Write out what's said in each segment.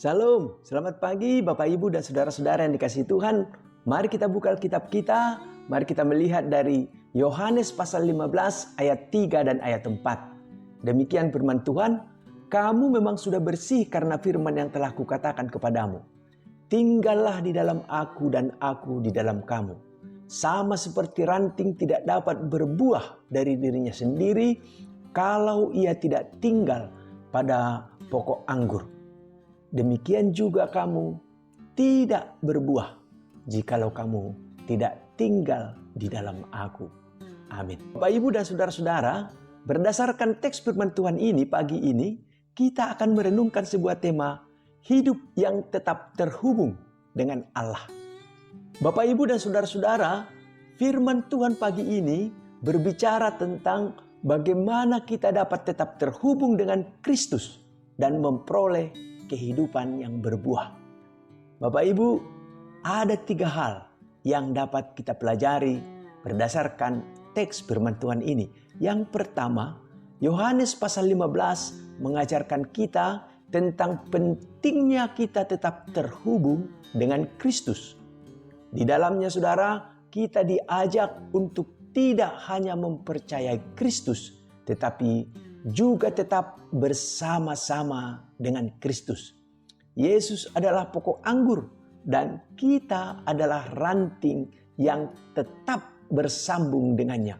Shalom, selamat pagi Bapak Ibu dan saudara-saudara yang dikasihi Tuhan. Mari kita buka Alkitab kita, mari kita melihat dari Yohanes pasal 15 ayat 3 dan ayat 4. Demikian firman Tuhan, kamu memang sudah bersih karena firman yang telah kukatakan kepadamu. Tinggallah di dalam aku dan aku di dalam kamu. Sama seperti ranting tidak dapat berbuah dari dirinya sendiri kalau ia tidak tinggal pada pokok anggur. Demikian juga kamu tidak berbuah jikalau kamu tidak tinggal di dalam aku. Amin. Bapak, Ibu, dan saudara-saudara, berdasarkan teks firman Tuhan ini pagi ini, kita akan merenungkan sebuah tema hidup yang tetap terhubung dengan Allah. Bapak, Ibu, dan saudara-saudara, firman Tuhan pagi ini berbicara tentang bagaimana kita dapat tetap terhubung dengan Kristus dan memperoleh kehidupan yang berbuah. Bapak Ibu, ada 3 hal yang dapat kita pelajari berdasarkan teks firman Tuhan ini. Yang pertama, Yohanes pasal 15 mengajarkan kita tentang pentingnya kita tetap terhubung dengan Kristus. Di dalamnya saudara, kita diajak untuk tidak hanya mempercayai Kristus, tetapi juga tetap bersama-sama dengan Kristus. Yesus adalah pokok anggur dan kita adalah ranting yang tetap bersambung dengannya.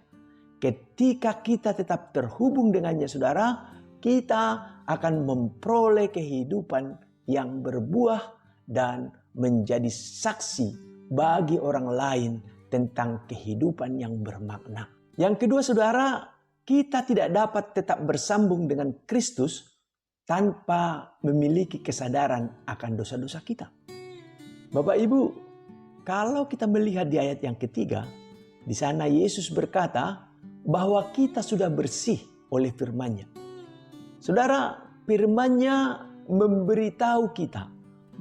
Ketika kita tetap terhubung dengannya saudara, kita akan memperoleh kehidupan yang berbuah dan menjadi saksi bagi orang lain tentang kehidupan yang bermakna. Yang kedua saudara, kita tidak dapat tetap bersambung dengan Kristus tanpa memiliki kesadaran akan dosa-dosa kita. Bapak Ibu, kalau kita melihat di ayat yang ketiga, di sana Yesus berkata bahwa kita sudah bersih oleh firman-Nya. Saudara, firman-Nya memberitahu kita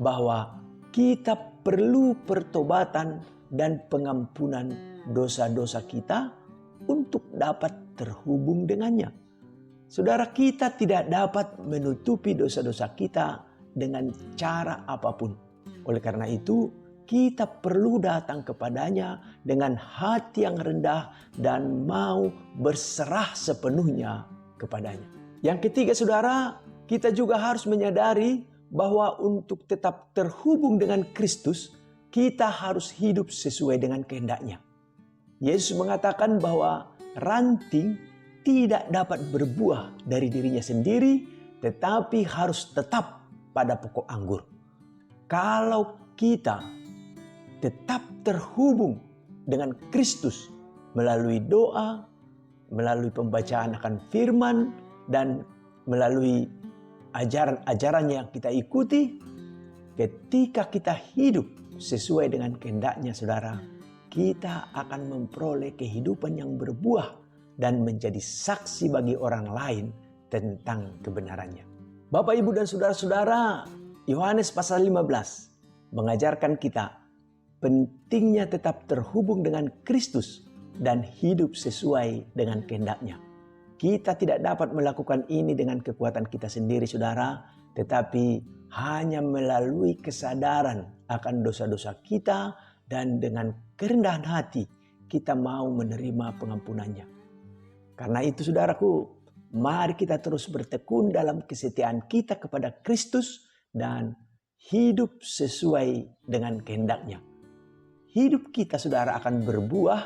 bahwa kita perlu pertobatan dan pengampunan dosa-dosa kita untuk dapat terhubung dengannya. Saudara, kita tidak dapat menutupi dosa-dosa kita dengan cara apapun. Oleh karena itu, kita perlu datang kepadanya dengan hati yang rendah dan mau berserah sepenuhnya kepadanya. Yang ketiga saudara, kita juga harus menyadari bahwa untuk tetap terhubung dengan Kristus, kita harus hidup sesuai dengan kehendak-Nya. Yesus mengatakan bahwa ranting tidak dapat berbuah dari dirinya sendiri, tetapi harus tetap pada pokok anggur. Kalau kita tetap terhubung dengan Kristus melalui doa, melalui pembacaan akan firman, dan melalui ajaran-ajarannya yang kita ikuti, ketika kita hidup sesuai dengan kehendak-Nya saudara, kita akan memperoleh kehidupan yang berbuah dan menjadi saksi bagi orang lain tentang kebenarannya. Bapak, Ibu, dan saudara-saudara, Yohanes pasal 15 mengajarkan kita pentingnya tetap terhubung dengan Kristus dan hidup sesuai dengan kehendak-Nya. Kita tidak dapat melakukan ini dengan kekuatan kita sendiri, saudara, tetapi hanya melalui kesadaran akan dosa-dosa kita dan dengan kerendahan hati kita mau menerima pengampunannya. Karena itu saudaraku, mari kita terus bertekun dalam kesetiaan kita kepada Kristus dan hidup sesuai dengan kehendak-Nya. Hidup kita saudara akan berbuah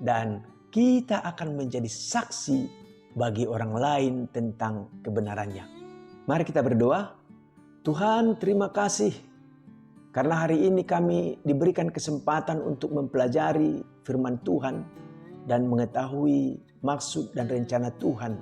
dan kita akan menjadi saksi bagi orang lain tentang kebenarannya. Mari kita berdoa. Tuhan, terima kasih karena hari ini kami diberikan kesempatan untuk mempelajari firman Tuhan dan mengetahui maksud dan rencana Tuhan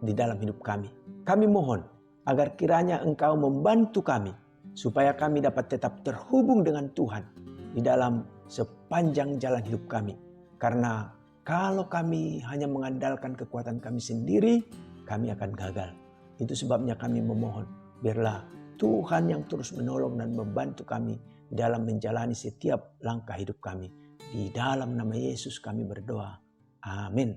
di dalam hidup kami. Kami mohon agar kiranya Engkau membantu kami supaya kami dapat tetap terhubung dengan Tuhan di dalam sepanjang jalan hidup kami. Karena kalau kami hanya mengandalkan kekuatan kami sendiri, kami akan gagal. Itu sebabnya kami memohon, biarlah Tuhan yang terus menolong dan membantu kami dalam menjalani setiap langkah hidup kami. Di dalam nama Yesus kami berdoa. Amin.